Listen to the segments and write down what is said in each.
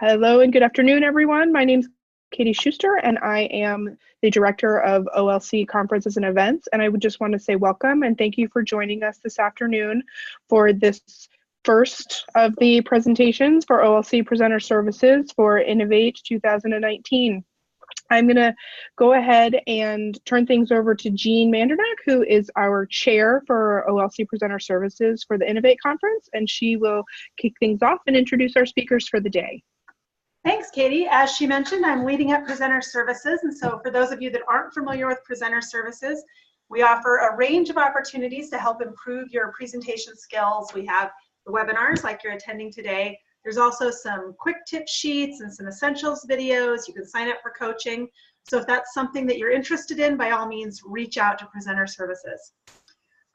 Hello and good afternoon, everyone. My name is Katie Schuster, and I am the Director of OLC Conferences and Events. And I would just want to say welcome and thank you for joining us this afternoon for this first of the presentations for OLC Presenter Services for Innovate 2019. I'm going to go ahead and turn things over to Jean Mandernack, who is our chair for OLC Presenter Services for the Innovate Conference, and she will kick things off and introduce our speakers for the day. Thanks, Katie. As she mentioned, I'm leading up Presenter Services. And so for those of you that aren't familiar with Presenter Services, we offer a range of opportunities to help improve your presentation skills. We have the webinars like you're attending today. There's also some quick tip sheets and some essentials videos. You can sign up for coaching. So if that's something that you're interested in, by all means, reach out to Presenter Services.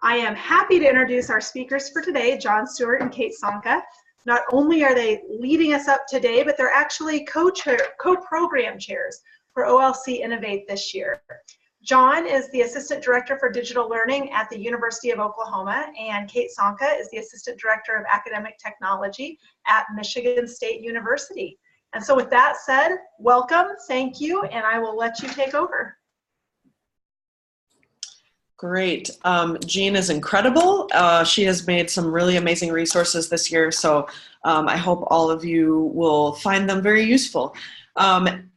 I am happy to introduce our speakers for today, John Stewart and Kate Sonka. Not only are they leading us up today, but they're actually co-program chairs for OLC Innovate this year. John is the Assistant Director for Digital Learning at the University of Oklahoma, and Kate Sonka is the Assistant Director of Academic Technology at Michigan State University. And so with that said, welcome, thank you, and I will let you take over. Great. Jean is incredible. She has made some really amazing resources this year, so I hope all of you will find them very useful.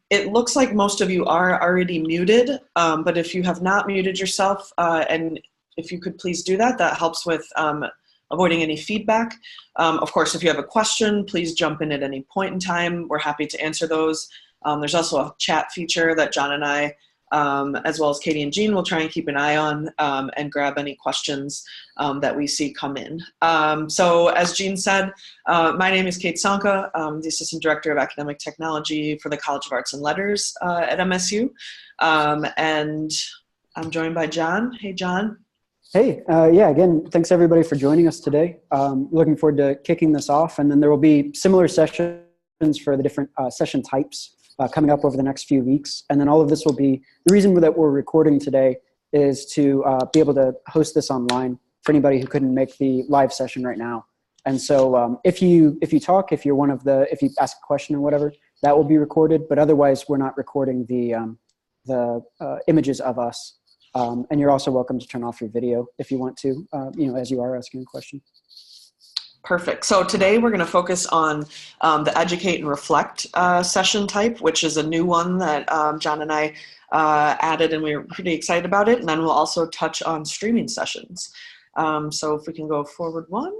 It looks like most of you are already muted, but if you have not muted yourself, and if you could please do that, that helps with avoiding any feedback. Of course, if you have a question, please jump in at any point in time. We're happy to answer those. There's also a chat feature that John and I as well as Katie and Jean will try and keep an eye on and grab any questions that we see come in. So as Jean said, my name is Kate Sonka. I'm the Assistant Director of Academic Technology for the College of Arts and Letters at MSU. And I'm joined by John. Hey, John. Hey, yeah, again, thanks everybody for joining us today. Looking forward to kicking this off, and then there will be similar sessions for the different session types coming up over the next few weeks. And then all of this will be, the reason that we're recording today is to be able to host this online for anybody who couldn't make the live session right now. And so if you talk, if you ask a question or whatever, that will be recorded, but otherwise we're not recording the images of us. And you're also welcome to turn off your video if you want to, as you are asking a question. Perfect. So today we're going to focus on the Educate and Reflect session type, which is a new one that John and I added, and we were pretty excited about it. And then we'll also touch on streaming sessions. So if we can go forward one.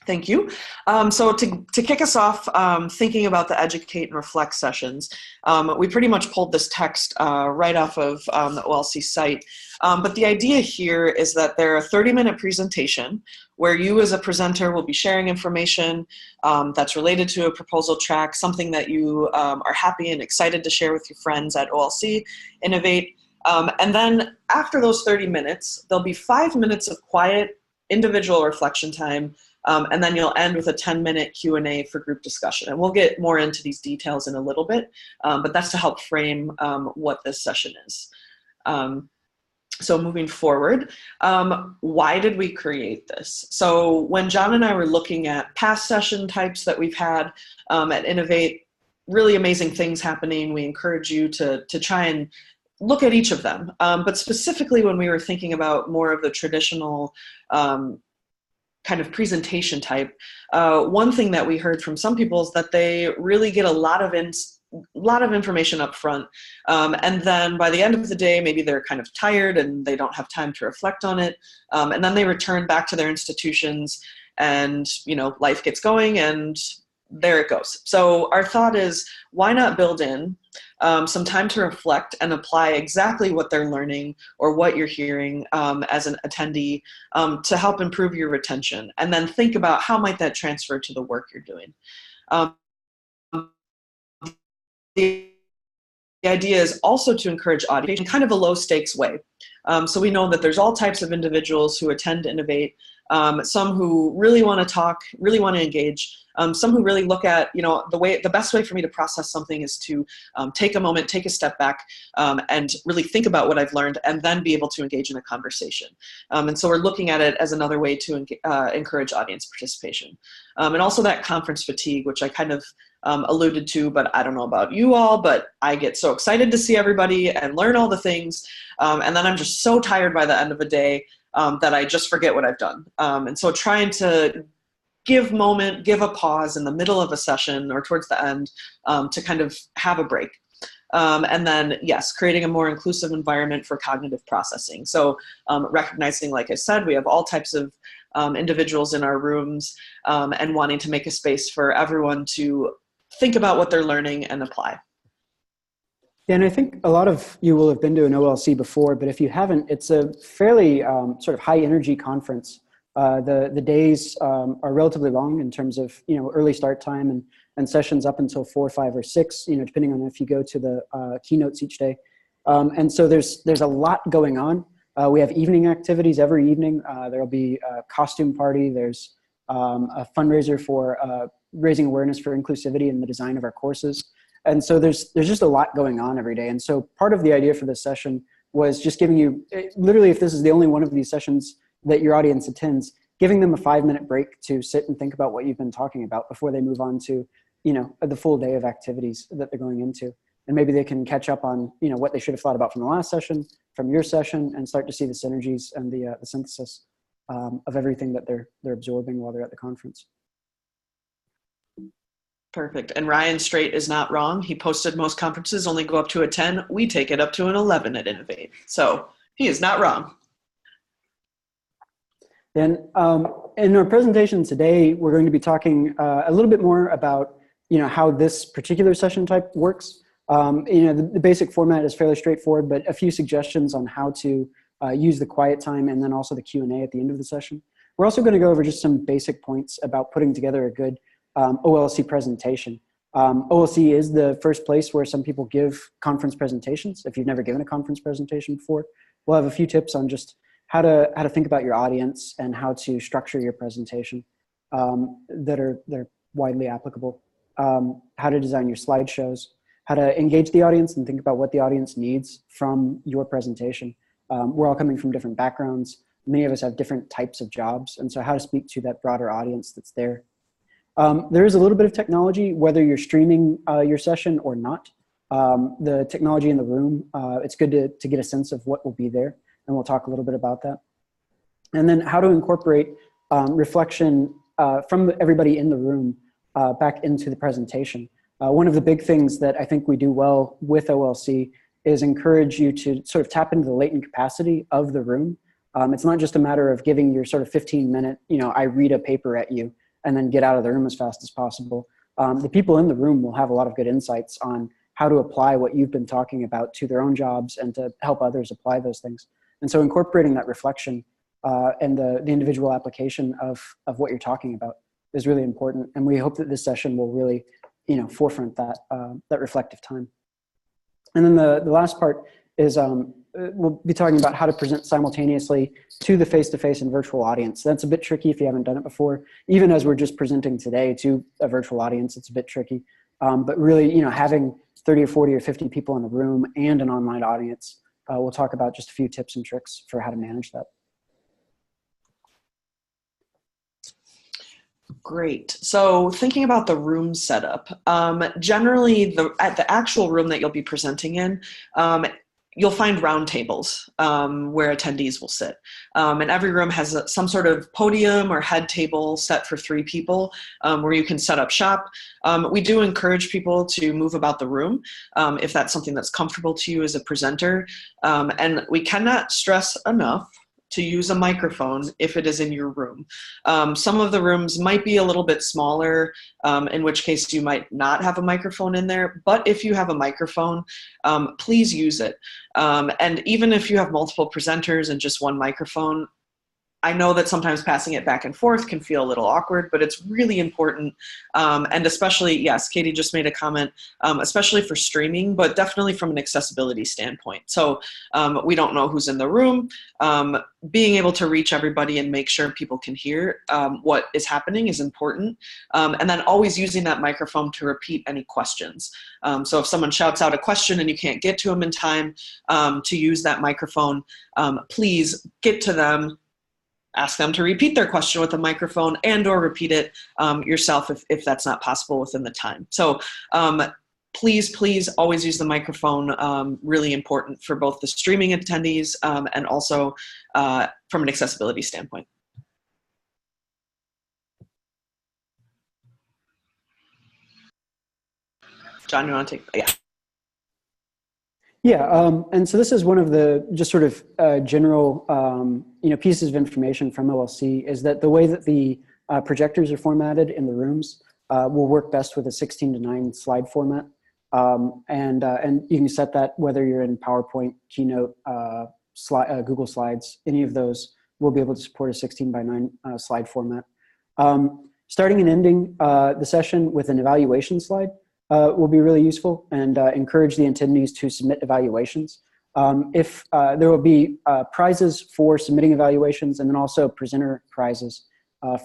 Thank you. So to kick us off, thinking about the Educate and Reflect sessions, we pretty much pulled this text right off of the OLC site. But the idea here is that they're a 30-minute presentation where you as a presenter will be sharing information that's related to a proposal track, something that you are happy and excited to share with your friends at OLC Innovate. And then after those 30 minutes, there'll be 5 minutes of quiet individual reflection time. And then you'll end with a 10-minute Q&A for group discussion. And we'll get more into these details in a little bit, but that's to help frame what this session is. So moving forward, why did we create this? So when John and I were looking at past session types that we've had at Innovate, really amazing things happening. We encourage you to try and look at each of them. But specifically when we were thinking about more of the traditional kind of presentation type, one thing that we heard from some people is that they really get a lot of information up front, and then by the end of the day, maybe they're kind of tired and they don't have time to reflect on it, and then they return back to their institutions, and life gets going, and there it goes. So our thought is, why not build in some time to reflect and apply exactly what they're learning or what you're hearing as an attendee to help improve your retention, and then think about how might that transfer to the work you're doing. The idea is also to encourage audience in kind of a low stakes way. So we know that there's all types of individuals who attend Innovate, some who really want to talk, really want to engage, some who really look at, the best way for me to process something is to take a moment, take a step back, and really think about what I've learned and then be able to engage in a conversation. And so we're looking at it as another way to encourage audience participation. And also that conference fatigue, which I kind of alluded to, but I don't know about you all, but I get so excited to see everybody and learn all the things. And then I'm just so tired by the end of the day that I just forget what I've done. And so trying to give a pause in the middle of a session or towards the end to kind of have a break. And then, yes, creating a more inclusive environment for cognitive processing. So recognizing, like I said, we have all types of individuals in our rooms and wanting to make a space for everyone to think about what they're learning and apply. Yeah, and I think a lot of you will have been to an OLC before, but if you haven't, it's a fairly sort of high energy conference. The days are relatively long in terms of, early start time and sessions up until 4, 5, or 6, depending on if you go to the keynotes each day. And so there's a lot going on. We have evening activities every evening. There'll be a costume party. There's a fundraiser for raising awareness for inclusivity in the design of our courses. And so there's just a lot going on every day. And so part of the idea for this session was just giving you, literally, if this is the only one of these sessions that your audience attends, giving them a 5-minute break to sit and think about what you've been talking about before they move on to, the full day of activities that they're going into. And maybe they can catch up on, what they should have thought about from the last session, from your session, and start to see the synergies and the synthesis of everything that they're absorbing while they're at the conference. Perfect. And Ryan Straight is not wrong. He posted most conferences only go up to a 10. We take it up to an 11 at Innovate. So he is not wrong. And in our presentation today, we're going to be talking a little bit more about, how this particular session type works. The basic format is fairly straightforward, but a few suggestions on how to use the quiet time and then also the Q&A at the end of the session. We're also going to go over just some basic points about putting together a good OLC presentation. OLC is the first place where some people give conference presentations. If you've never given a conference presentation before, we'll have a few tips on just how to think about your audience and how to structure your presentation that are widely applicable. How to design your slideshows, how to engage the audience and think about what the audience needs from your presentation. We're all coming from different backgrounds. Many of us have different types of jobs, and so how to speak to that broader audience that's there. There is a little bit of technology, whether you're streaming your session or not. The technology in the room, it's good to get a sense of what will be there, and we'll talk a little bit about that. And then how to incorporate reflection from everybody in the room back into the presentation. One of the big things that I think we do well with OLC is encourage you to sort of tap into the latent capacity of the room. It's not just a matter of giving your sort of 15-minute, I read a paper at you and then get out of the room as fast as possible. The people in the room will have a lot of good insights on how to apply what you've been talking about to their own jobs and to help others apply those things. And so incorporating that reflection and the individual application of what you're talking about is really important. And we hope that this session will really, forefront that reflective time. And then the last part is we'll be talking about how to present simultaneously to the face-to-face and virtual audience. That's a bit tricky if you haven't done it before. Even as we're just presenting today to a virtual audience, it's a bit tricky. But really, having 30 or 40 or 50 people in a room and an online audience, we'll talk about just a few tips and tricks for how to manage that. Great. So thinking about the room setup, generally at the actual room that you'll be presenting in, you'll find round tables where attendees will sit. And every room has some sort of podium or head table set for 3 people where you can set up shop. We do encourage people to move about the room if that's something that's comfortable to you as a presenter. And we cannot stress enough to use a microphone if it is in your room. Some of the rooms might be a little bit smaller, in which case you might not have a microphone in there, but if you have a microphone, please use it. And even if you have multiple presenters and just one microphone, I know that sometimes passing it back and forth can feel a little awkward, but it's really important. And especially, yes, Katie just made a comment, especially for streaming, but definitely from an accessibility standpoint. So we don't know who's in the room. Being able to reach everybody and make sure people can hear what is happening is important. And then always using that microphone to repeat any questions. So if someone shouts out a question and you can't get to them in time, to use that microphone, please get to them. Ask them to repeat their question with a microphone and or repeat it yourself if that's not possible within the time. So please always use the microphone, really important for both the streaming attendees and also from an accessibility standpoint. John, you want to take, yeah. Yeah, and so this is one of the just sort of general pieces of information from OLC is that the way that the projectors are formatted in the rooms will work best with a 16:9 slide format, and you can set that whether you're in PowerPoint, Keynote, Google Slides, any of those will be able to support a 16:9 slide format. Starting and ending the session with an evaluation slide will be really useful, and encourage the attendees to submit evaluations. If there will be prizes for submitting evaluations, and then also presenter prizes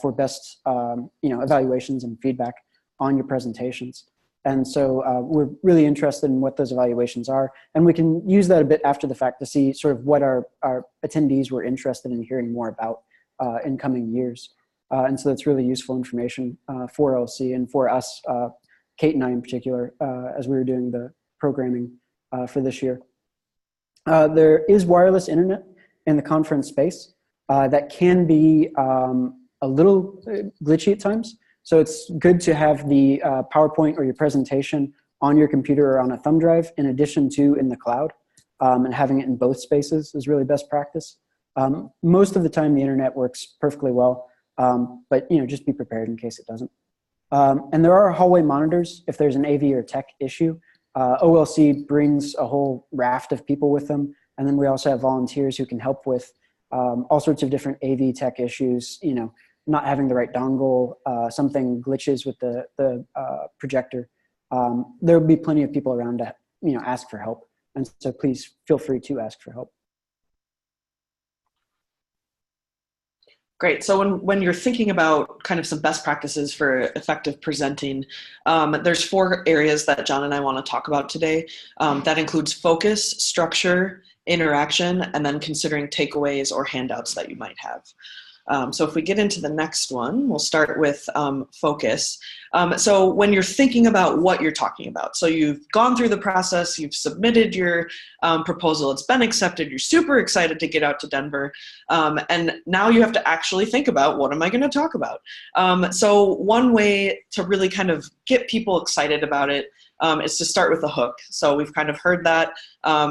for best evaluations and feedback on your presentations. And so we're really interested in what those evaluations are, and we can use that a bit after the fact to see sort of what our attendees were interested in hearing more about in coming years. And so that's really useful information for OLC and for us, Kate and I in particular, as we were doing the programming for this year. There is wireless internet in the conference space that can be a little glitchy at times. So it's good to have the PowerPoint or your presentation on your computer or on a thumb drive in addition to in the cloud, and having it in both spaces is really best practice. Most of the time the internet works perfectly well, but just be prepared in case it doesn't. And there are hallway monitors if there's an AV or tech issue. OLC brings a whole raft of people with them. And then we also have volunteers who can help with all sorts of different AV tech issues, not having the right dongle, something glitches with the projector. There will be plenty of people around to ask for help. And so please feel free to ask for help. Great. So when you're thinking about kind of some best practices for effective presenting, there's 4 areas that John and I want to talk about today. That includes focus, structure, interaction, and then considering takeaways or handouts that you might have. So if we get into the next one, we'll start with focus. So when you're thinking about what you're talking about, so you've gone through the process, you've submitted your proposal, it's been accepted, you're super excited to get out to Denver, and now you have to actually think about what am I going to talk about. So one way to really kind of get people excited about it is to start with a hook. So we've kind of heard that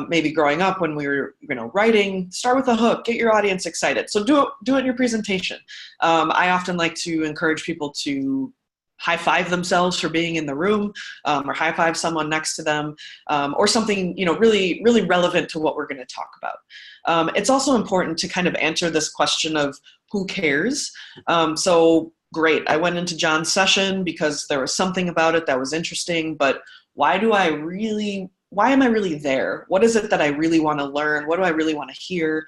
maybe growing up when we were writing, start with a hook, get your audience excited. So do it in your presentation. I often like to encourage people to high five themselves for being in the room, or high five someone next to them, or something really, really relevant to what we're going to talk about. It's also important to kind of answer this question of who cares. So great, I went into John's session because there was something about it that was interesting, but why am I really there? What is it that I really want to learn? What do I really want to hear?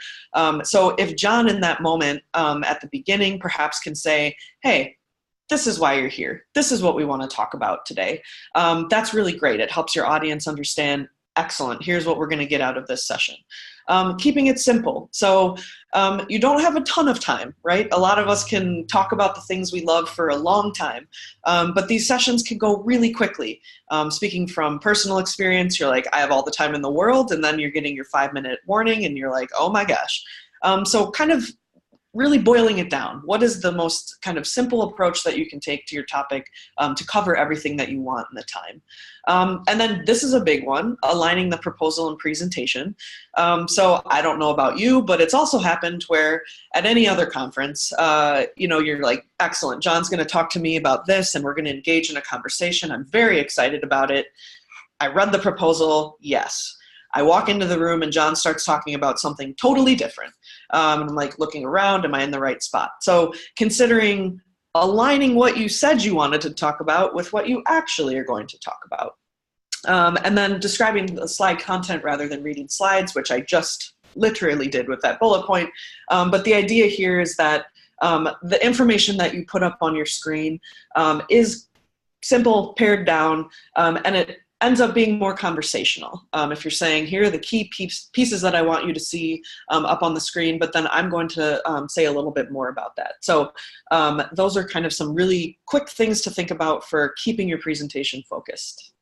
So if John in that moment at the beginning perhaps can say, hey, this is why you're here. This is what we want to talk about today. That's really great. It helps your audience understand, excellent, here's what we're going to get out of this session. Keeping it simple. So you don't have a ton of time, right? A lot of us can talk about the things we love for a long time, but these sessions can go really quickly. Speaking from personal experience, you're like, I have all the time in the world, and then you're getting your 5-minute warning, and you're like, oh my gosh. So kind of really boiling it down. What is the most kind of simple approach that you can take to your topic to cover everything that you want in the time? And then this is a big one, aligning the proposal and presentation. So I don't know about you, but it's also happened where at any other conference, you're like, excellent, John's going to talk to me about this and we're going to engage in a conversation. I'm very excited about it. I read the proposal, yes. I walk into the room and John starts talking about something totally different. I'm like looking around, am I in the right spot? So considering aligning what you said you wanted to talk about with what you actually are going to talk about. And then describing the slide content rather than reading slides, which I just literally did with that bullet point. But the idea here is that the information that you put up on your screen is simple, pared down, and it ends up being more conversational. If you're saying, here are the key pieces that I want you to see up on the screen, but then I'm going to say a little bit more about that. So those are kind of some really quick things to think about for keeping your presentation focused.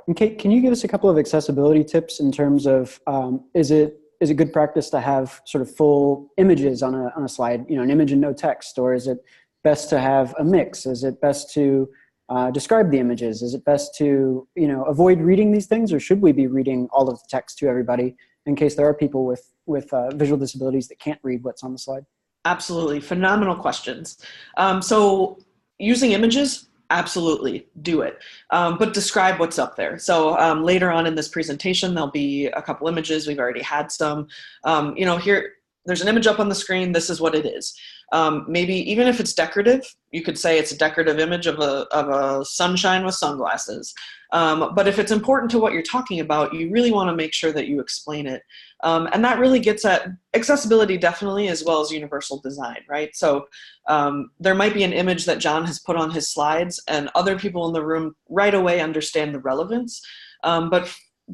And Kate, can you give us a couple of accessibility tips in terms of, is it good practice to have sort of full images on a slide, you know, an image and no text, or is it best to have a mix? Is it best to describe the images? Is it best to, you know, avoid reading these things, or should we be reading all of the text to everybody in case there are people with visual disabilities that can't read what's on the slide? Absolutely, phenomenal questions. So using images, absolutely do it, but describe what's up there. So later on in this presentation, there'll be a couple images. We've already had some, you know, here, there's an image up on the screen. This is what it is. Maybe even if it's decorative, you could say it's a decorative image of a sunshine with sunglasses. But if it's important to what you're talking about, you really want to make sure that you explain it. And that really gets at accessibility definitely, as well as universal design, right? So there might be an image that John has put on his slides and other people in the room right away understand the relevance.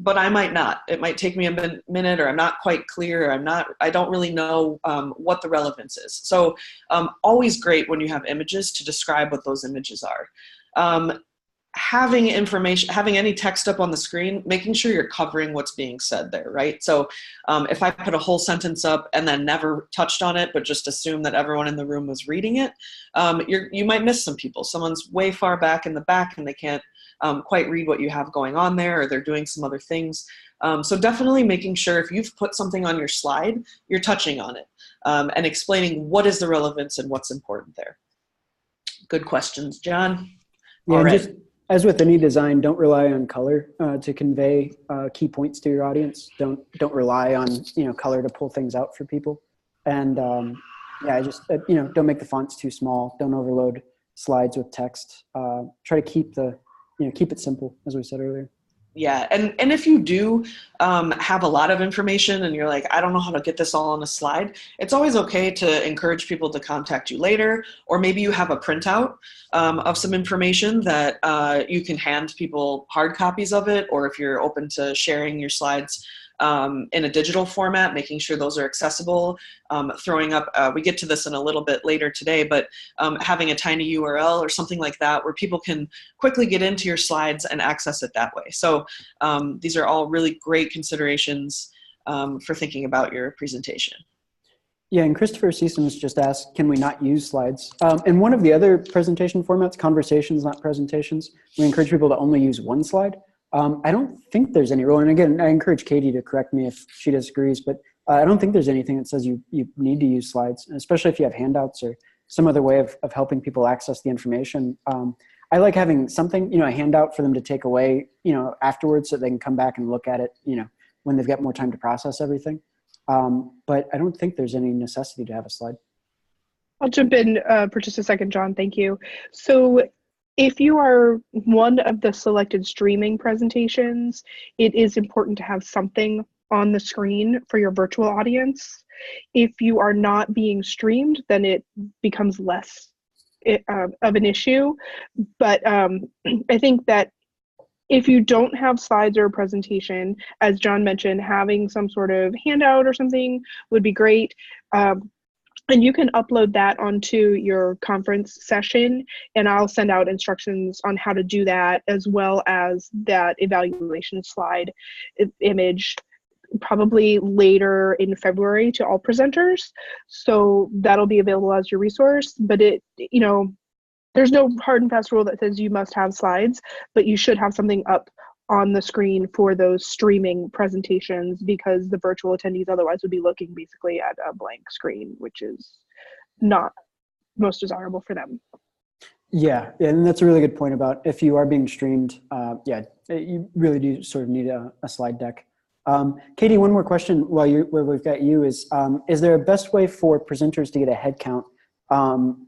But I might not. It might take me a minute, or I'm not quite clear, or I don't really know what the relevance is. So always great when you have images to describe what those images are. Having information, having any text up on the screen, making sure you're covering what's being said there, right? So if I put a whole sentence up and then never touched on it, but just assume that everyone in the room was reading it, you might miss some people. Someone's way far back in the back and they can't quite read what you have going on there, or they're doing some other things. So definitely making sure if you've put something on your slide, you're touching on it and explaining what is the relevance and what's important there. Good questions, John. Yeah, all right. Just as with any design, don't rely on color to convey key points to your audience. Don't rely on, you know, color to pull things out for people. And yeah, just you know, don't make the fonts too small. Don't overload slides with text. Try to keep keep it simple, as we said earlier. Yeah, and if you do have a lot of information and you're like, I don't know how to get this all on a slide, it's always okay to encourage people to contact you later, or maybe you have a printout of some information that you can hand people hard copies of it, or if you're open to sharing your slides in a digital format, making sure those are accessible, throwing up, we get to this in a little bit later today, but having a tiny URL or something like that where people can quickly get into your slides and access it that way. So these are all really great considerations for thinking about your presentation. Yeah, and Christopher Seasons just asked, can we not use slides? In one of the other presentation formats, conversations, not presentations, we encourage people to only use one slide. I don't think there's any rule, and again, I encourage Katie to correct me if she disagrees, but I don't think there's anything that says you need to use slides, especially if you have handouts or some other way of helping people access the information. I like having something, you know, a handout for them to take away, you know, afterwards so they can come back and look at it, you know, when they've got more time to process everything. But I don't think there's any necessity to have a slide. I'll jump in for just a second, John. Thank you. So if you are one of the selected streaming presentations, it is important to have something on the screen for your virtual audience. If you are not being streamed, then it becomes less of an issue. But I think that if you don't have slides or a presentation, as John mentioned, having some sort of handout or something would be great. And you can upload that onto your conference session, and I'll send out instructions on how to do that, as well as that evaluation slide image, probably later in February to all presenters. So that'll be available as your resource, but you know, there's no hard and fast rule that says you must have slides, but you should have something up on the screen for those streaming presentations, because the virtual attendees otherwise would be looking basically at a blank screen, which is not most desirable for them. Yeah, and that's a really good point about if you are being streamed. Yeah, you really do sort of need a slide deck. Katie, one more question while we've got you is there a best way for presenters to get a head count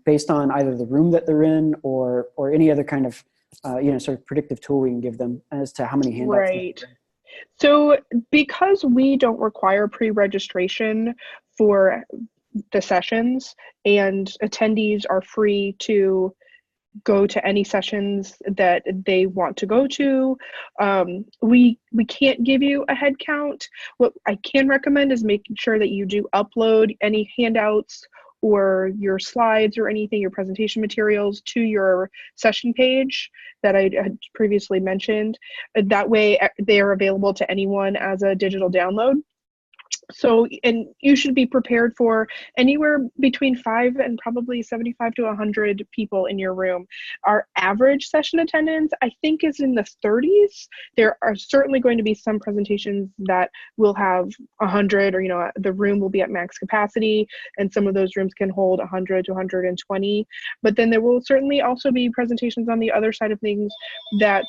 based on either the room that they're in or any other kind of sort of predictive tool we can give them as to how many handouts? Right. So because we don't require pre-registration for the sessions and attendees are free to go to any sessions that they want to go to, we can't give you a head count. What I can recommend is making sure that you do upload any handouts or your slides or anything, your presentation materials, to your session page that I had previously mentioned. That way they are available to anyone as a digital download. So, and you should be prepared for anywhere between 5 and probably 75 to 100 people in your room. Our average session attendance, I think, is in the 30s. There are certainly going to be some presentations that will have 100, or, the room will be at max capacity, and some of those rooms can hold 100 to 120. But then there will certainly also be presentations on the other side of things that,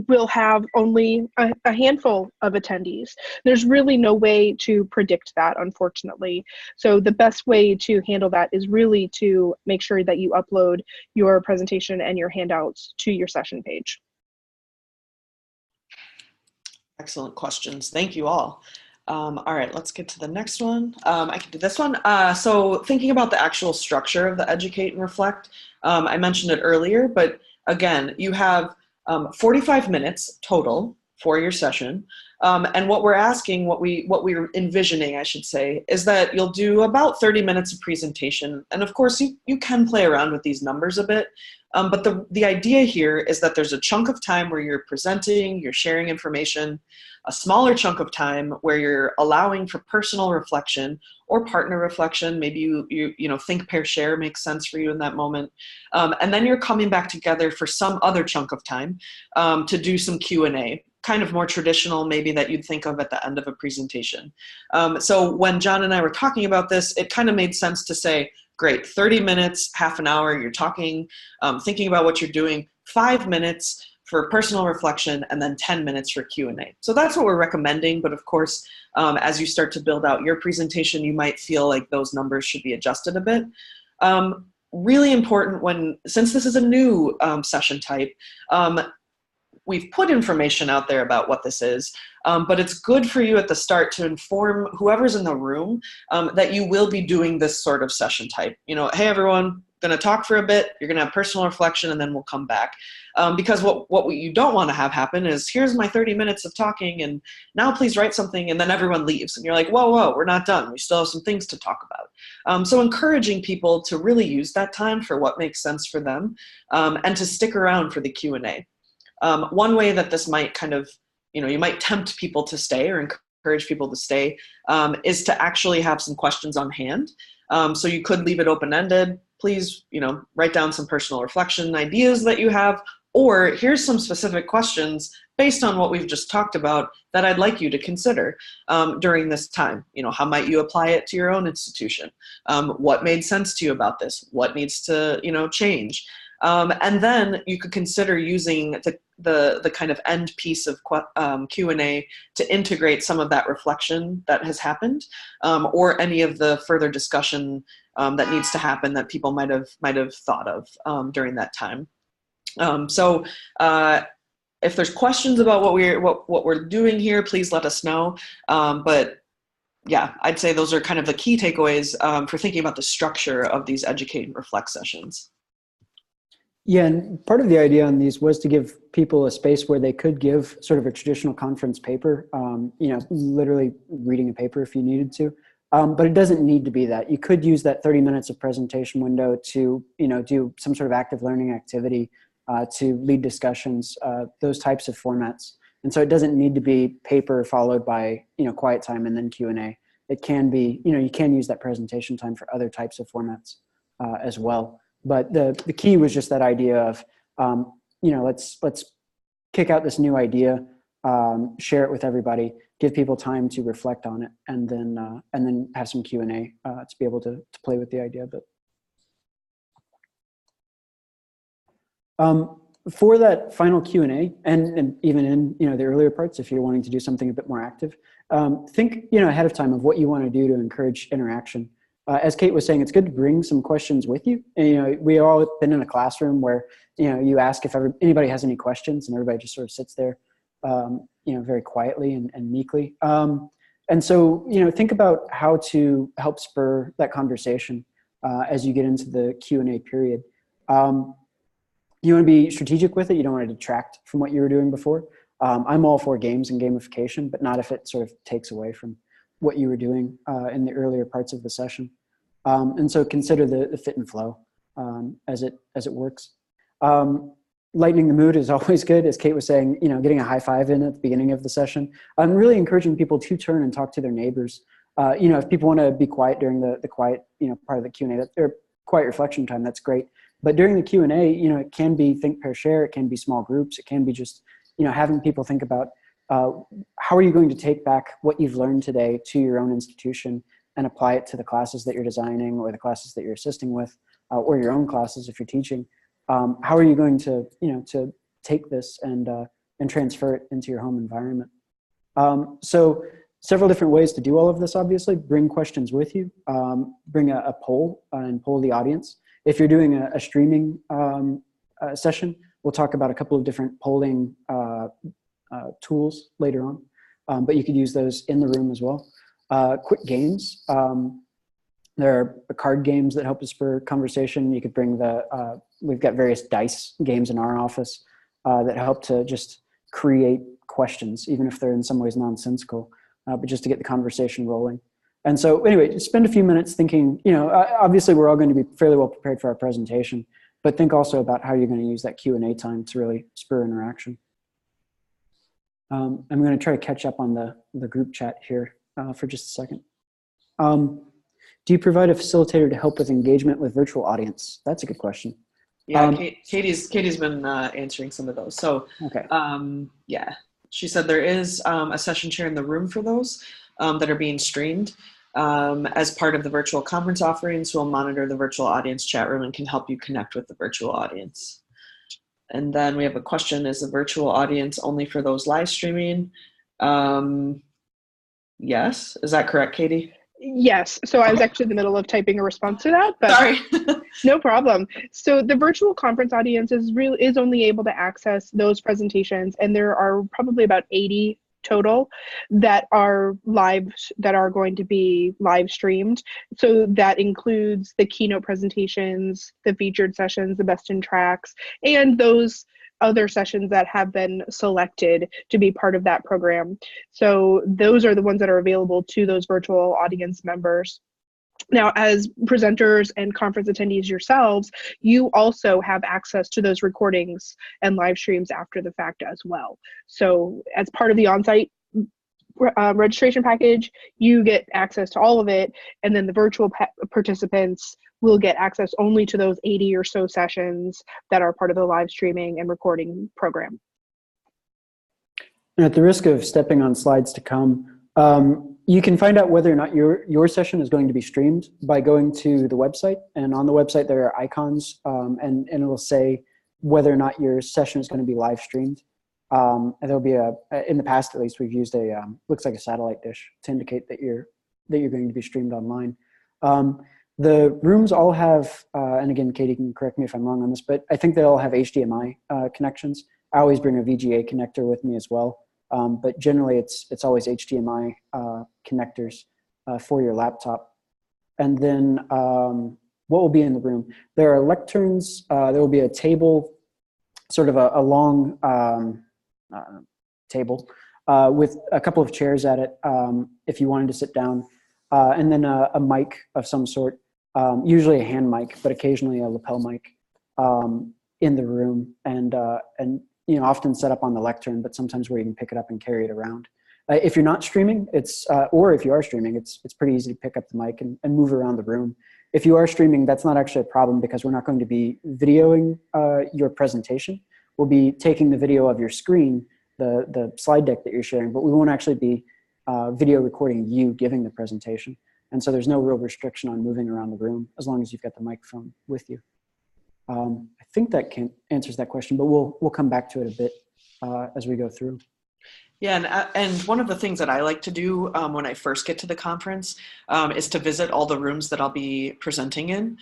will have only a handful of attendees. There's really no way to predict that, unfortunately. So the best way to handle that is really to make sure that you upload your presentation and your handouts to your session page. Excellent questions. Thank you all. All right, let's get to the next one. I can do this one. So thinking about the actual structure of the Educate and Reflect, I mentioned it earlier, but again, you have 45 minutes total for your session. And what we're asking, what we're envisioning, I should say, is that you'll do about 30 minutes of presentation. And of course, you can play around with these numbers a bit. But the idea here is that there's a chunk of time where you're presenting, you're sharing information, a smaller chunk of time where you're allowing for personal reflection or partner reflection. Maybe you think, pair, share makes sense for you in that moment. And then you're coming back together for some other chunk of time to do some Q&A, kind of more traditional maybe that you'd think of at the end of a presentation. So when John and I were talking about this, it kind of made sense to say, great, 30 minutes, half an hour, you're talking, thinking about what you're doing, 5 minutes for personal reflection, and then 10 minutes for Q&A. So that's what we're recommending, but of course, as you start to build out your presentation, you might feel like those numbers should be adjusted a bit. Really important since this is a new session type, we've put information out there about what this is, but it's good for you at the start to inform whoever's in the room that you will be doing this sort of session type. Hey everyone, going to talk for a bit, you're going to have personal reflection, and then we'll come back. Because what you don't want to have happen is, here's my 30 minutes of talking, and now please write something, and then everyone leaves. And you're like, whoa, we're not done. We still have some things to talk about. So encouraging people to really use that time for what makes sense for them, and to stick around for the Q&A. One way that this might kind of, you might tempt people to stay or encourage people to stay is to actually have some questions on hand. So you could leave it open-ended. Please, write down some personal reflection ideas that you have, or here's some specific questions based on what we've just talked about that I'd like you to consider during this time. How might you apply it to your own institution? What made sense to you about this? What needs to, change? And then you could consider using the kind of end piece of Q&A to integrate some of that reflection that has happened, or any of the further discussion that needs to happen that people might have thought of during that time. So if there's questions about what we're doing here, please let us know. But yeah, I'd say those are kind of the key takeaways for thinking about the structure of these Educate and Reflect sessions. Yeah, and part of the idea on these was to give people a space where they could give sort of a traditional conference paper, literally reading a paper if you needed to. But it doesn't need to be that. You could use that 30 minutes of presentation window to, do some sort of active learning activity, to lead discussions, those types of formats. And so it doesn't need to be paper followed by, quiet time and then Q&A. It can be, you can use that presentation time for other types of formats as well. But the key was just that idea of, let's kick out this new idea, share it with everybody, give people time to reflect on it, and then have some Q&A to be able to play with the idea a bit. For that final Q&A, and even in the earlier parts, if you're wanting to do something a bit more active, think ahead of time of what you want to do to encourage interaction. As Kate was saying, it's good to bring some questions with you. And, we all been in a classroom where you ask if anybody has any questions, and everybody just sort of sits there, very quietly and meekly. And so think about how to help spur that conversation as you get into the Q&A period. You want to be strategic with it. You don't want to detract from what you were doing before. I'm all for games and gamification, but not if it sort of takes away from what you were doing in the earlier parts of the session. And so consider the fit and flow as it works. Lightening the mood is always good. As Kate was saying, getting a high five in at the beginning of the session. I'm really encouraging people to turn and talk to their neighbors. If people want to be quiet during the quiet, part of the Q&A, or quiet reflection time, that's great. But during the Q&A, it can be think, pair, share. It can be small groups. It can be just, having people think about how are you going to take back what you've learned today to your own institution and apply it to the classes that you're designing or the classes that you're assisting with, or your own classes if you're teaching. How are you going to, to take this and transfer it into your home environment? So several different ways to do all of this, obviously. Bring questions with you. Bring a poll and poll the audience. If you're doing a streaming session, we'll talk about a couple of different polling tools later on, but you could use those in the room as well. Quick games. There are card games that help to spur conversation. You could bring we've got various dice games in our office that help to just create questions, even if they're in some ways nonsensical, but just to get the conversation rolling. And so anyway, just spend a few minutes thinking, obviously we're all going to be fairly well prepared for our presentation, but think also about how you're going to use that Q&A time to really spur interaction. I'm going to try to catch up on the group chat here for just a second. Do you provide a facilitator to help with engagement with virtual audience? That's a good question. Yeah, Katie's been answering some of those. So okay. Yeah, she said there is a session chair in the room for those that are being streamed as part of the virtual conference offerings. We'll monitor the virtual audience chat room and can help you connect with the virtual audience. And then we have a question, is the virtual audience only for those live streaming? Yes, is that correct, Katie? Yes. So I was actually in the middle of typing a response to that, but sorry. No problem. So the virtual conference audience is only able to access those presentations, and there are probably about 80 total that are live, that are going to be live streamed. So that includes the keynote presentations, the featured sessions, the best in tracks, and those other sessions that have been selected to be part of that program. So those are the ones that are available to those virtual audience members. Now, as presenters and conference attendees yourselves, you also have access to those recordings and live streams after the fact as well. So as part of the on-site registration package, you get access to all of it, and then the virtual participants will get access only to those 80 or so sessions that are part of the live streaming and recording program. And at the risk of stepping on slides to come, you can find out whether or not your session is going to be streamed by going to the website. And on the website, there are icons, and it will say whether or not your session is going to be live streamed. And there'll be in the past at least, we've used looks like a satellite dish to indicate that you're going to be streamed online. The rooms all have, and again, Katie can correct me if I'm wrong on this, but I think they all have HDMI connections. I always bring a VGA connector with me as well. But generally it's always HDMI connectors for your laptop. And then what will be in the room? There are lecterns, there will be a table, sort of a long table with a couple of chairs at it if you wanted to sit down, and then a mic of some sort, usually a hand mic, but occasionally a lapel mic in the room, and often set up on the lectern, but sometimes where you can pick it up and carry it around. If you're not streaming, or if you are streaming, it's pretty easy to pick up the mic and move around the room. If you are streaming, that's not actually a problem because we're not going to be videoing your presentation. We'll be taking the video of your screen, the slide deck that you're sharing, but we won't actually be video recording you giving the presentation. And so there's no real restriction on moving around the room as long as you've got the microphone with you. I think that answers that question, but we'll come back to it a bit as we go through. Yeah, and one of the things that I like to do when I first get to the conference is to visit all the rooms that I'll be presenting in,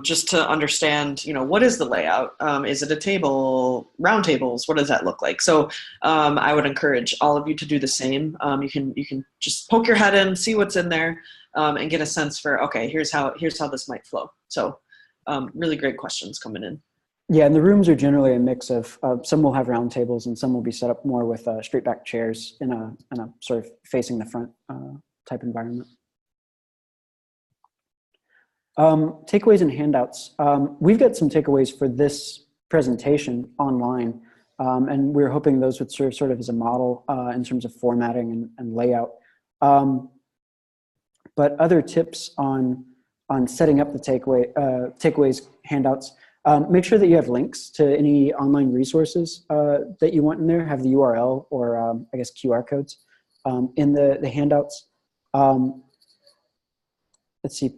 just to understand, what is the layout? Is it a table, round tables? What does that look like? So I would encourage all of you to do the same. You can just poke your head in, see what's in there, and get a sense for, okay, here's how this might flow. So really great questions coming in. Yeah, and the rooms are generally a mix of some will have round tables and some will be set up more with straight back chairs in a sort of facing the front type environment. Takeaways and handouts. We've got some takeaways for this presentation online, and we're hoping those would serve sort of as a model in terms of formatting and layout. But other tips on setting up the takeaways, handouts. Make sure that you have links to any online resources that you want in there, have the URL or I guess QR codes in the handouts. Let's see,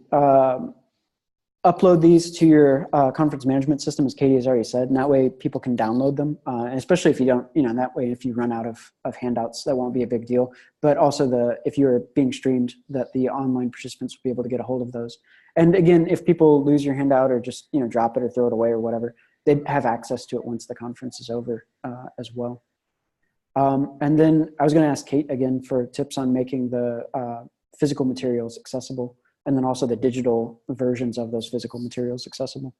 upload these to your conference management system, as Katie has already said, and that way people can download them, and especially if you don't, that way if you run out of handouts, that won't be a big deal. But also if you're being streamed, that the online participants will be able to get a hold of those. And again, if people lose your handout or just drop it or throw it away or whatever, they have access to it once the conference is over as well. And then I was going to ask Kate again for tips on making the physical materials accessible, and then also the digital versions of those physical materials accessible.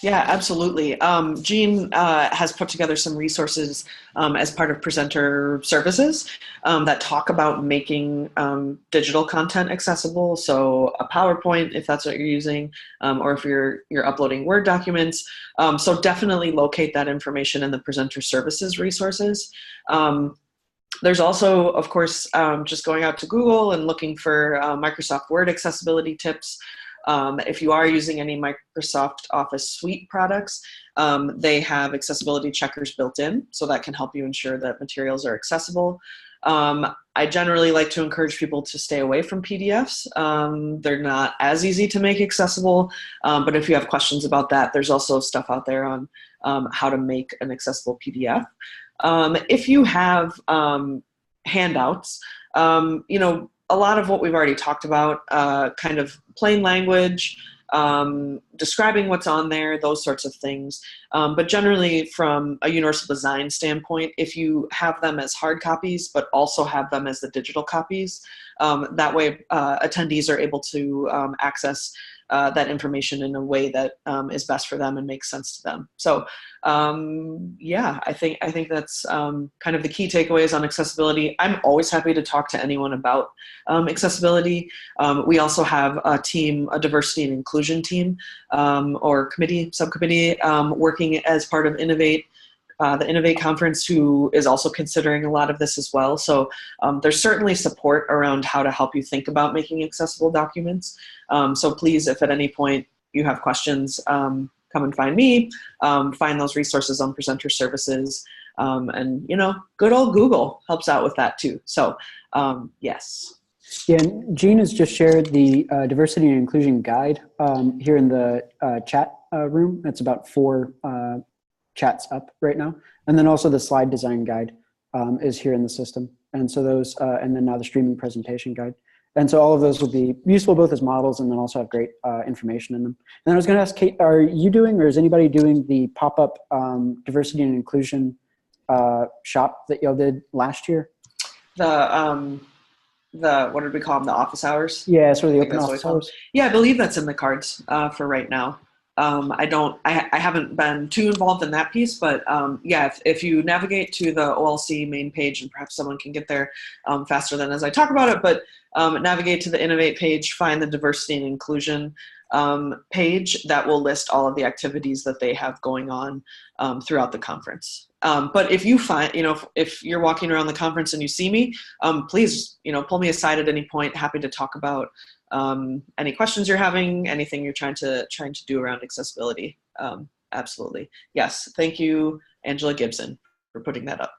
Yeah, absolutely. Jean has put together some resources as part of presenter services that talk about making digital content accessible. So a PowerPoint, if that's what you're using, or if you're uploading Word documents. So definitely locate that information in the presenter services resources. There's also, of course, just going out to Google and looking for Microsoft Word accessibility tips. If you are using any Microsoft Office Suite products, they have accessibility checkers built in, so that can help you ensure that materials are accessible. I generally like to encourage people to stay away from PDFs. They're not as easy to make accessible, but if you have questions about that, there's also stuff out there on how to make an accessible PDF. If you have handouts, a lot of what we've already talked about, kind of plain language, describing what's on there, those sorts of things. But generally from a universal design standpoint, if you have them as hard copies, but also have them as the digital copies, that way attendees are able to access that information in a way that is best for them and makes sense to them. So yeah, I think that's kind of the key takeaways on accessibility. I'm always happy to talk to anyone about accessibility. We also have a diversity and inclusion team or subcommittee working as part of Innovate, the Innovate conference, who is also considering a lot of this as well. So there's certainly support around how to help you think about making accessible documents. So please, if at any point you have questions, come and find me, find those resources on presenter services, and good old Google helps out with that too. So yes. Yeah, and Jean has just shared the diversity and inclusion guide here in the chat room. It's about 4 chats up right now. And then also the slide design guide is here in the system. And so those, and then now the streaming presentation guide. And so all of those will be useful both as models and then also have great information in them. And I was going to ask Kate, are you doing, or is anybody doing the pop-up diversity and inclusion shop that y'all did last year? What did we call them? The office hours? Yeah, sort of the open office hours. Yeah, I believe that's in the cards for right now. I haven't been too involved in that piece, but yeah, if you navigate to the OLC main page, and perhaps someone can get there faster than as I talk about it, but navigate to the Innovate page, find the diversity and inclusion page that will list all of the activities that they have going on throughout the conference. But if you find, if you're walking around the conference and you see me, please, pull me aside at any point. Happy to talk about any questions you're having, anything you're trying to do around accessibility. Absolutely. Yes. Thank you, Angela Gibson, for putting that up.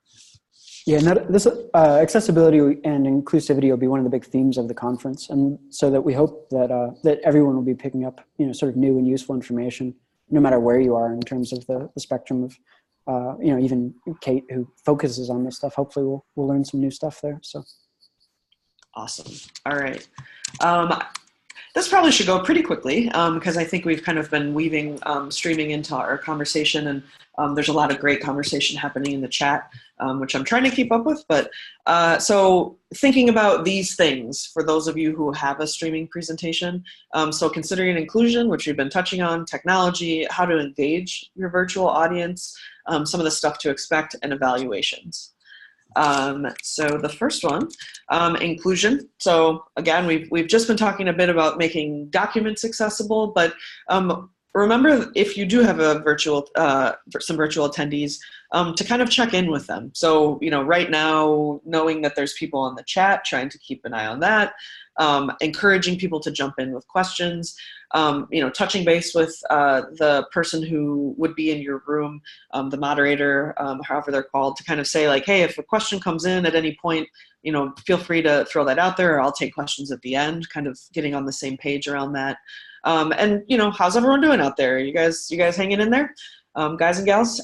Yeah, and this accessibility and inclusivity will be one of the big themes of the conference, and so that we hope that that everyone will be picking up, sort of new and useful information no matter where you are in terms of the spectrum of, even Kate, who focuses on this stuff, hopefully we'll learn some new stuff there. So. Awesome. All right. This probably should go pretty quickly because I think we've kind of been weaving streaming into our conversation, and there's a lot of great conversation happening in the chat, which I'm trying to keep up with. But so thinking about these things for those of you who have a streaming presentation, so considering inclusion, which we've been touching on, technology, how to engage your virtual audience, some of the stuff to expect, and evaluations. So the first one, inclusion. So again, we've just been talking a bit about making documents accessible, but remember, if you do have a virtual, some virtual attendees, to kind of check in with them. So, right now, knowing that there's people on the chat, trying to keep an eye on that, encouraging people to jump in with questions, touching base with the person who would be in your room, the moderator, however they're called, to kind of say like, hey, if a question comes in at any point, feel free to throw that out there, or I'll take questions at the end, kind of getting on the same page around that. And how's everyone doing out there? You guys hanging in there? Guys and gals,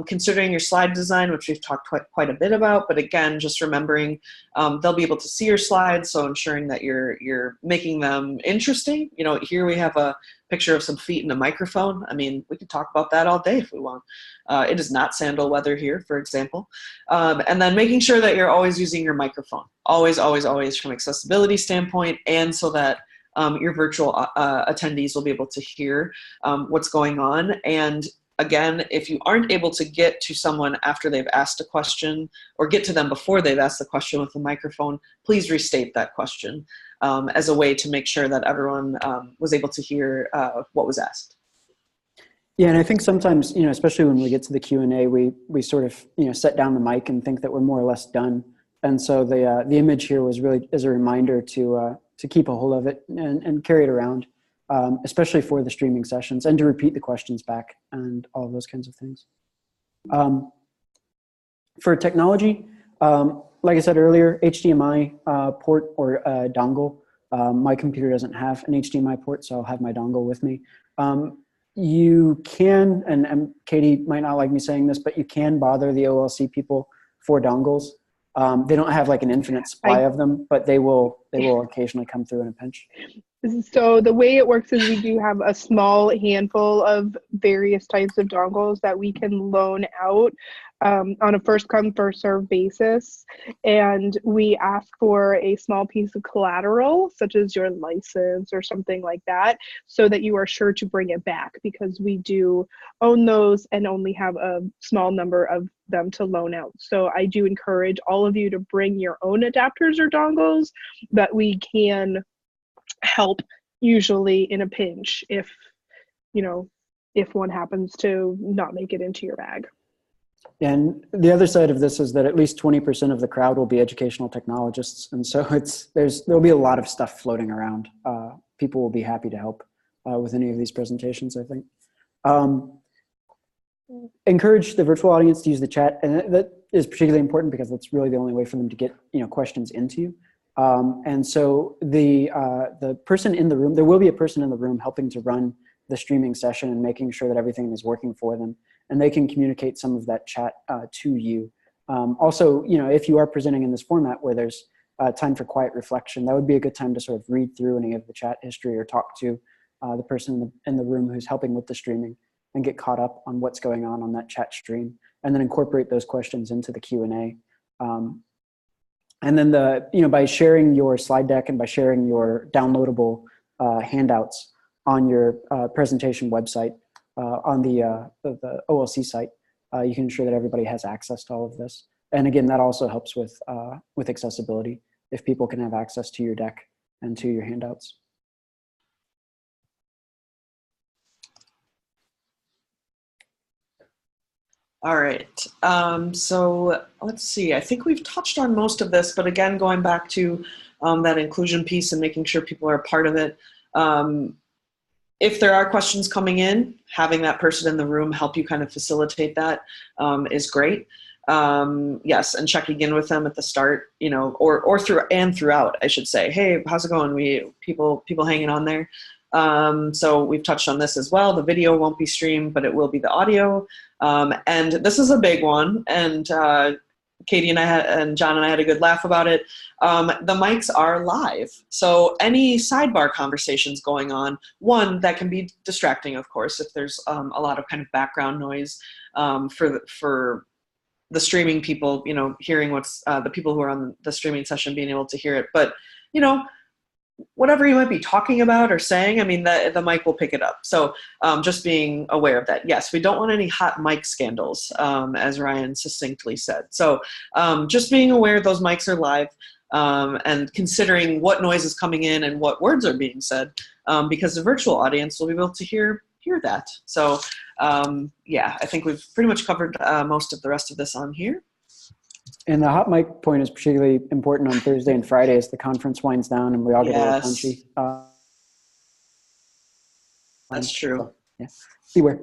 considering your slide design, which we've talked quite a bit about, but again, just remembering they'll be able to see your slides, so ensuring that you're making them interesting. Here we have a picture of some feet and a microphone. I mean, we could talk about that all day if we want. It is not sandal weather here, for example. And then making sure that you're always using your microphone, always from accessibility standpoint, and so that your virtual attendees will be able to hear what's going on. And again, if you aren't able to get to someone after they've asked a question, or get to them before they've asked the question with the microphone, please restate that question as a way to make sure that everyone was able to hear what was asked. Yeah, and I think sometimes, especially when we get to the Q&A, we sort of, set down the mic and think that we're more or less done. And so the image here was really as a reminder to keep a hold of it and carry it around. Especially for the streaming sessions, and to repeat the questions back and all of those kinds of things. For technology, like I said earlier, HDMI port or dongle. My computer doesn't have an HDMI port, so I'll have my dongle with me. You can, and Katie might not like me saying this, but you can bother the OLC people for dongles. They don't have like an infinite supply of them, but they will occasionally come through in a pinch. So the way it works is we do have a small handful of various types of dongles that we can loan out on a first come, first served basis. And we ask for a small piece of collateral, such as your license or something like that, so that you are sure to bring it back, because we do own those and only have a small number of them to loan out. So I do encourage all of you to bring your own adapters or dongles that we can help usually in a pinch if one happens to not make it into your bag. And the other side of this is that at least 20% of the crowd will be educational technologists, and so there'll be a lot of stuff floating around. People will be happy to help with any of these presentations, I think. Encourage the virtual audience to use the chat, and that is particularly important because that's really the only way for them to get questions into you. And so the person in the room, there will be a person in the room helping to run the streaming session and making sure that everything is working for them, and they can communicate some of that chat to you. Also, if you are presenting in this format where there's time for quiet reflection, that would be a good time to sort of read through any of the chat history or talk to the person in the room who's helping with the streaming and get caught up on what's going on that chat stream, and then incorporate those questions into the Q&A. And then by sharing your slide deck and by sharing your downloadable handouts on your presentation website on the OLC site, you can ensure that everybody has access to all of this. And again, that also helps with accessibility if people can have access to your deck and to your handouts. All right, so let's see. I think we've touched on most of this, but again, going back to that inclusion piece and making sure people are a part of it. If there are questions coming in, having that person in the room help you kind of facilitate that is great. Yes, and checking in with them at the start, or throughout, I should say. Hey, how's it going? People hanging on there. So we've touched on this as well. The video won't be streamed, but it will be the audio. And this is a big one. And Katie and and John and I had a good laugh about it. The mics are live. So any sidebar conversations going on, one, that can be distracting, of course, if there's a lot of kind of background noise for the streaming people, you know, hearing what's the people who are on the streaming session being able to hear it. But, you know, whatever you might be talking about or saying, I mean, the mic will pick it up. So just being aware of that. Yes, we don't want any hot mic scandals, as Ryan succinctly said. So just being aware those mics are live and considering what noise is coming in and what words are being said, because the virtual audience will be able to hear that. So yeah, I think we've pretty much covered most of the rest of this on here. And the hot mic point is particularly important on Thursday and Friday as the conference winds down and we all get a little punchy. That's true. So, yeah, beware.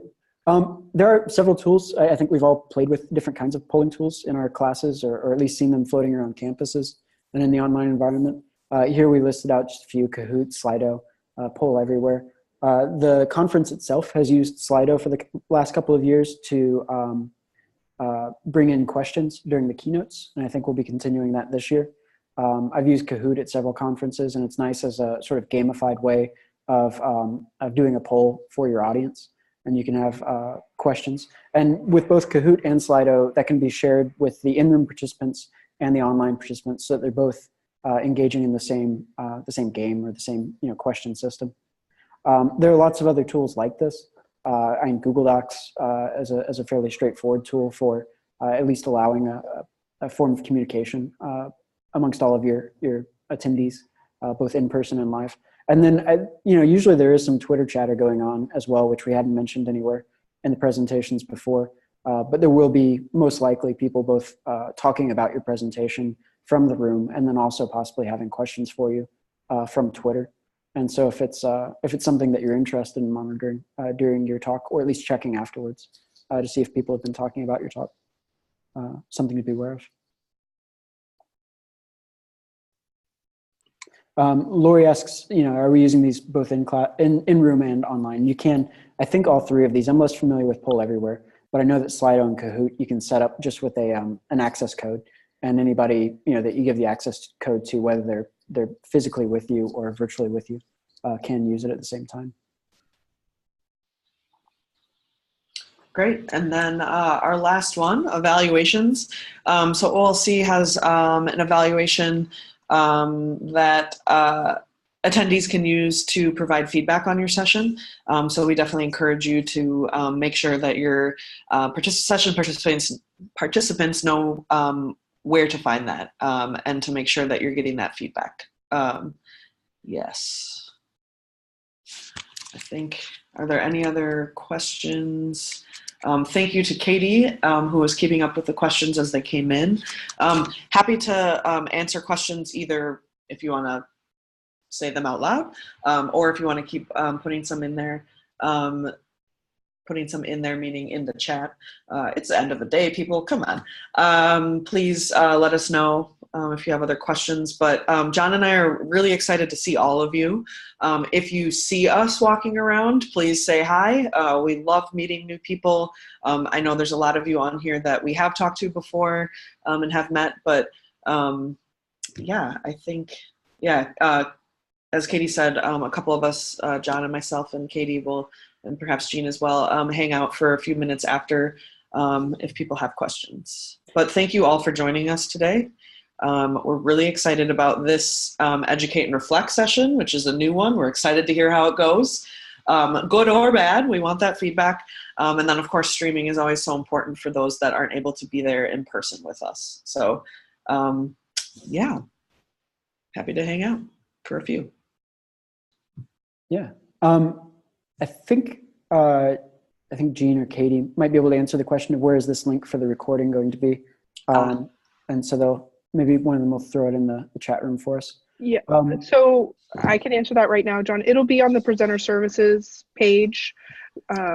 There are several tools. I think we've all played with different kinds of polling tools in our classes or at least seen them floating around campuses and in the online environment. Here we listed out just a few: Kahoot, Slido, Poll Everywhere. The conference itself has used Slido for the last couple of years to bring in questions during the keynotes, and I think we'll be continuing that this year. I've used Kahoot at several conferences, and it's nice as a sort of gamified way of doing a poll for your audience, and you can have questions. And with both Kahoot and Slido, that can be shared with the in-room participants and the online participants, so that they're both engaging in the same game or the same question system. There are lots of other tools like this. I mean, Google Docs as a fairly straightforward tool for at least allowing a form of communication amongst all of your attendees, both in person and live. And then, usually there is some Twitter chatter going on as well, which we hadn't mentioned anywhere in the presentations before. But there will be most likely people both talking about your presentation from the room and then also possibly having questions for you from Twitter. And so if it's something that you're interested in monitoring during your talk, or at least checking afterwards to see if people have been talking about your talk, something to be aware of. Lori asks, are we using these both in room and online? You can. I think all three of these. I'm less familiar with Poll Everywhere, but I know that Slido and Kahoot you can set up just with an access code, and anybody that you give the access code to, whether they're physically with you or virtually with you, can use it at the same time. Great. And then our last one, evaluations. So OLC has an evaluation that attendees can use to provide feedback on your session. So we definitely encourage you to make sure that your session participants know where to find that and to make sure that you're getting that feedback. Yes. I think, are there any other questions? Thank you to Katie, who was keeping up with the questions as they came in. Happy to answer questions either if you want to say them out loud or if you want to keep putting some in there. Putting some in there, meaning in the chat. It's the end of the day, people, come on. Please let us know if you have other questions, but John and I are really excited to see all of you. If you see us walking around, please say hi. We love meeting new people. I know there's a lot of you on here that we have talked to before and have met, but yeah, I think, yeah, as Katie said, a couple of us, John and myself and Katie will, and perhaps Jean as well, hang out for a few minutes after if people have questions. But thank you all for joining us today. We're really excited about this Educate and Reflect session, which is a new one. We're excited to hear how it goes. Good or bad, we want that feedback. And then of course, streaming is always so important for those that aren't able to be there in person with us. So yeah, happy to hang out for a few. Yeah. I think Jean or Katie might be able to answer the question of where is this link for the recording going to be. And so maybe one of them will throw it in the chat room for us. Yeah, so I can answer that right now, John. It'll be on the presenter services page,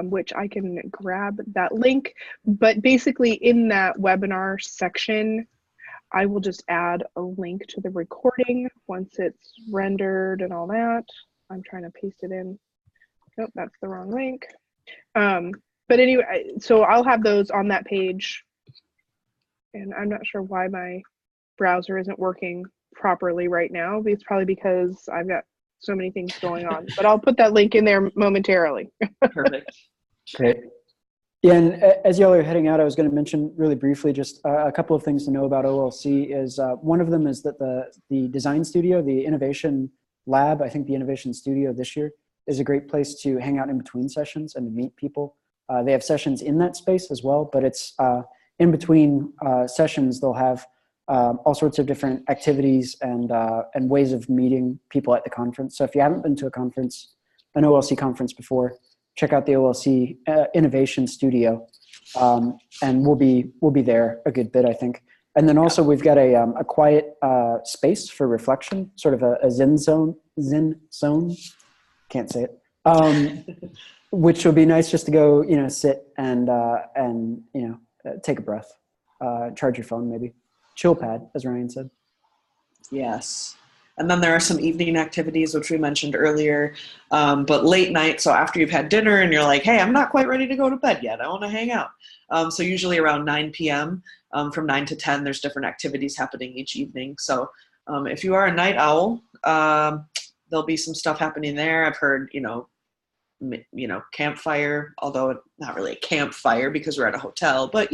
which I can grab that link. But basically in that webinar section, I will just add a link to the recording once it's rendered and all that. I'm trying to paste it in. Nope, that's the wrong link. But anyway, so I'll have those on that page. And I'm not sure why my browser isn't working properly right now. It's probably because I've got so many things going on. But I'll put that link in there momentarily. Perfect. Great. Yeah, and as y'all are heading out, I was going to mention really briefly just a couple of things to know about OLC. Is one of them is that the design studio, the innovation lab, I think the innovation studio this year is a great place to hang out in between sessions and to meet people. They have sessions in that space as well, but it's in between sessions they'll have all sorts of different activities and ways of meeting people at the conference. So if you haven't been to an OLC conference before, check out the OLC Innovation Studio, and we'll be there a good bit, I think. And then also we've got a quiet space for reflection, sort of a Zen zone, can't say it, which would be nice just to go, sit and take a breath, charge your phone maybe, chill pad, as Ryan said. Yes. And then there are some evening activities, which we mentioned earlier, but late night, so after you've had dinner and you're like, hey, I'm not quite ready to go to bed yet. I want to hang out. So usually around 9 p.m., from 9 to 10, there's different activities happening each evening. So if you are a night owl, there'll be some stuff happening there. I've heard, campfire, although not really a campfire because we're at a hotel, but,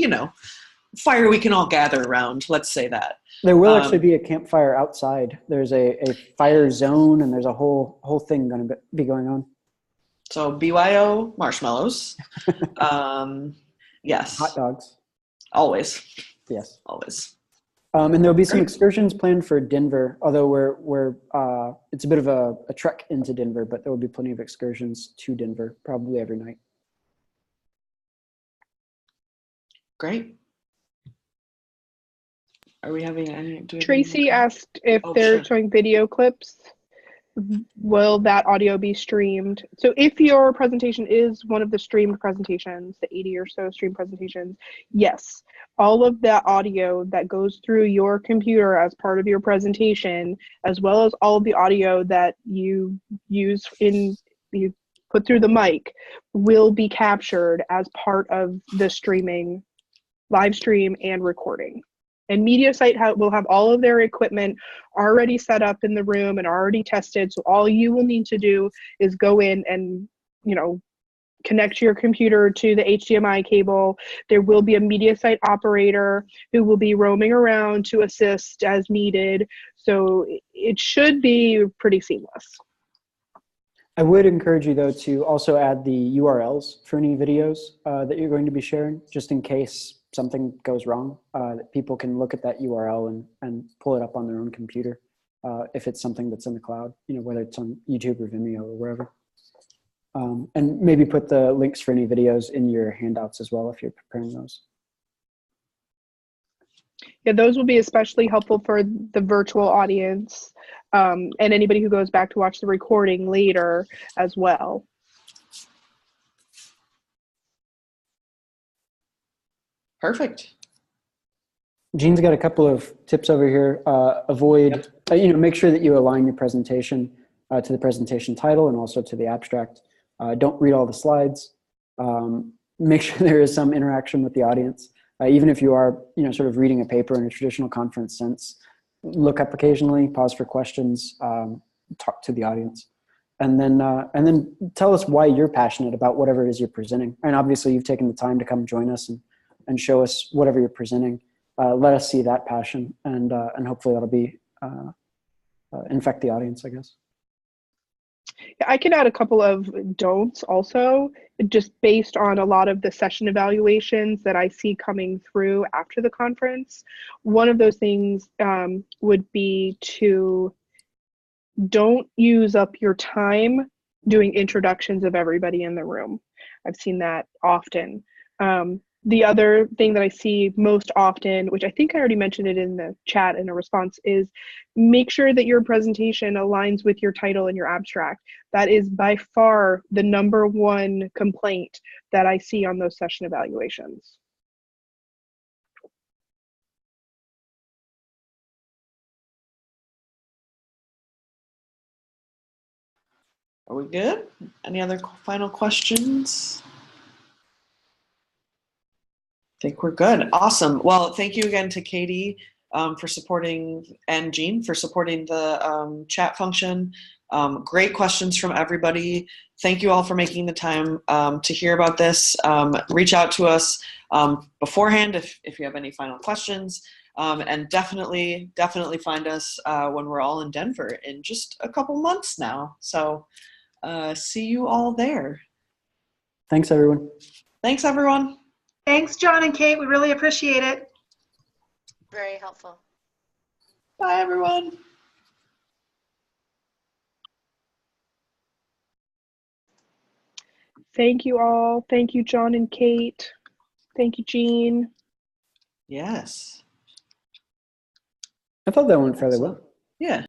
fire we can all gather around, let's say that. There will actually be a campfire outside. There's a fire zone, and there's a whole thing going to be going on. So BYO marshmallows. Yes. Hot dogs. Always. Yes. Always. And there'll be some excursions planned for Denver, although we're it's a bit of a trek into Denver, but there will be plenty of excursions to Denver, probably every night. Great. Are we having any? Tracy asked if they're showing video clips. Will that audio be streamed? So if your presentation is one of the streamed presentations, the 80 or so streamed presentations, yes, all of that audio that goes through your computer as part of your presentation, as well as all of the audio that you use you put through the mic, will be captured as part of the streaming, live stream and recording. And MediaSite will have all of their equipment already set up in the room and already tested. So all you will need to do is go in and, connect your computer to the HDMI cable. There will be a MediaSite operator who will be roaming around to assist as needed. So it should be pretty seamless. I would encourage you, though, to also add the URLs for any videos that you're going to be sharing, just in case something goes wrong, that people can look at that URL and pull it up on their own computer if it's something that's in the cloud, whether it's on YouTube or Vimeo or wherever. And maybe put the links for any videos in your handouts as well if you're preparing those. Yeah, those will be especially helpful for the virtual audience and anybody who goes back to watch the recording later as well. Perfect. Jean's got a couple of tips over here. Avoid, make sure that you align your presentation to the presentation title and also to the abstract. Don't read all the slides. Make sure there is some interaction with the audience. Even if you are, sort of reading a paper in a traditional conference sense, look up occasionally, pause for questions, talk to the audience. And then tell us why you're passionate about whatever it is you're presenting. And obviously you've taken the time to come join us and show us whatever you're presenting. Let us see that passion, and hopefully that'll be infect the audience, I guess. I can add a couple of don'ts also, just based on a lot of the session evaluations that I see coming through after the conference. One of those things would be to don't use up your time doing introductions of everybody in the room. I've seen that often. The other thing that I see most often, which I think I already mentioned it in the chat in a response, is make sure that your presentation aligns with your title and your abstract. That is by far the #1 complaint that I see on those session evaluations. Are we good? Any other final questions? I think we're good. Awesome. Well, thank you again to Katie for supporting, and Jean for supporting the chat function. Great questions from everybody. Thank you all for making the time to hear about this. Reach out to us beforehand if you have any final questions. And definitely find us when we're all in Denver in just a couple months now. So see you all there. Thanks, everyone. Thanks, everyone. Thanks, John and Kate. We really appreciate it. Very helpful. Bye, everyone. Thank you all. Thank you, John and Kate. Thank you, Jean. Yes. I thought that went fairly well. Yeah.